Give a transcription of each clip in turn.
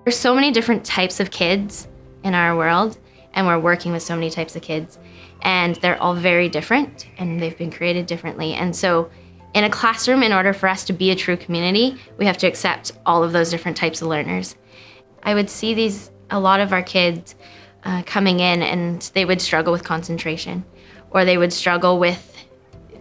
There's so many different types of kids in our world, and we're working with so many types of kids, and they're all very different, and they've been created differently. And so in a classroom, in order for us to be a true community, we have to accept all of those different types of learners. I would see a lot of our kids coming in, and they would struggle with concentration, or they would struggle with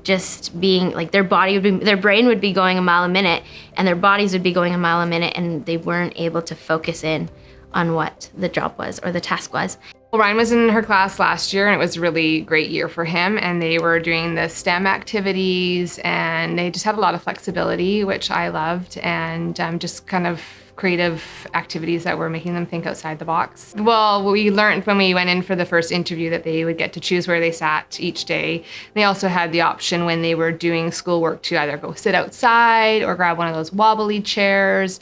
just being like their brain would be going a mile a minute, and their bodies would be going a mile a minute, and they weren't able to focus in on what the job was or the task was. Well, Ryan was in her class last year, and it was a really great year for him, and they were doing the STEM activities, and they just had a lot of flexibility, which I loved, and just kind of creative activities that were making them think outside the box. Well, we learned when we went in for the first interview that they would get to choose where they sat each day. They also had the option when they were doing schoolwork to either go sit outside or grab one of those wobbly chairs,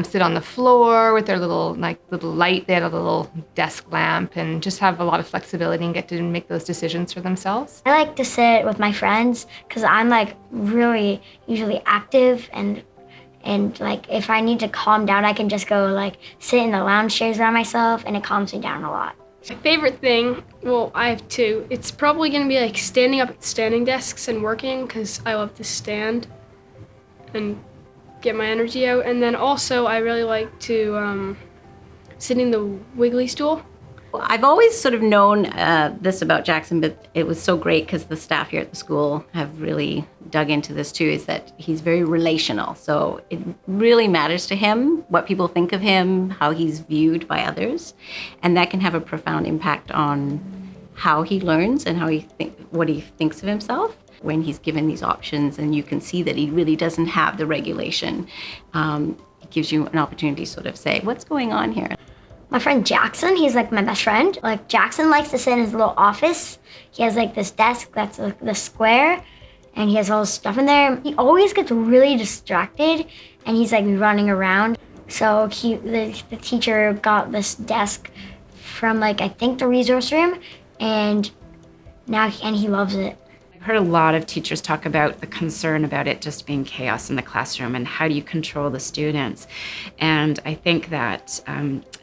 sit on the floor with their little light. They had a little desk lamp, and just have a lot of flexibility and get to make those decisions for themselves. I like to sit with my friends because I'm like really usually active, and like if I need to calm down, I can just go like sit in the lounge chairs by myself, and it calms me down a lot. My favorite thing, well, I have two. It's probably gonna be like standing up at standing desks and working, because I love to stand and get my energy out. And then also I really like to sit in the wiggly stool. I've always sort of known this about Jackson, but it was so great because the staff here at the school have really dug into this too, is that he's very relational. So it really matters to him what people think of him, how he's viewed by others, and that can have a profound impact on how he learns and what he thinks of himself when he's given these options. And you can see that he really doesn't have the regulation. It gives you an opportunity to sort of say, what's going on here? My friend Jackson, he's like my best friend. Like Jackson likes to sit in his little office. He has like this desk that's the square, and he has all his stuff in there. He always gets really distracted, and he's like running around. So the teacher got this desk from like I think the resource room, and he loves it. I've heard a lot of teachers talk about the concern about it just being chaos in the classroom and how do you control the students. And I think that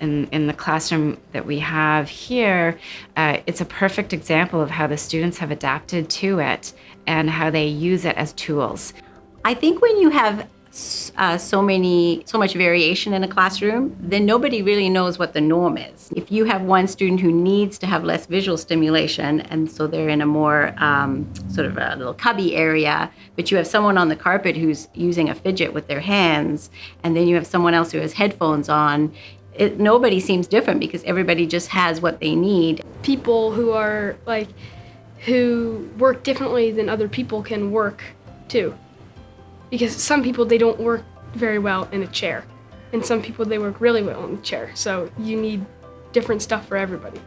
in the classroom that we have here, it's a perfect example of how the students have adapted to it and how they use it as tools. I think when you have so much variation in a classroom, then nobody really knows what the norm is. If you have one student who needs to have less visual stimulation, and so they're in a more sort of a little cubby area, but you have someone on the carpet who's using a fidget with their hands, and then you have someone else who has headphones on, nobody seems different because everybody just has what they need. People who work differently than other people can work too. Because some people, they don't work very well in a chair, and some people, they work really well in a chair. So you need different stuff for everybody.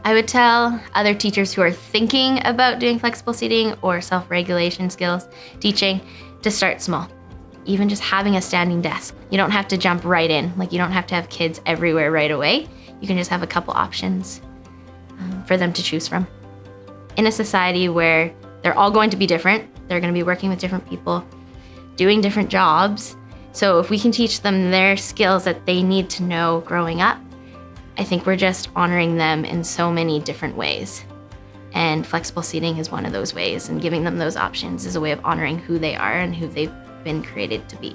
I would tell other teachers who are thinking about doing flexible seating or self-regulation skills teaching to start small. Even just having a standing desk. You don't have to jump right in. Like you don't have to have kids everywhere right away. You can just have a couple options for them to choose from. In a society where they're all going to be different, they're going to be working with different people, doing different jobs. So if we can teach them their skills that they need to know growing up, I think we're just honoring them in so many different ways. And flexible seating is one of those ways, and giving them those options is a way of honoring who they are and who they've been created to be.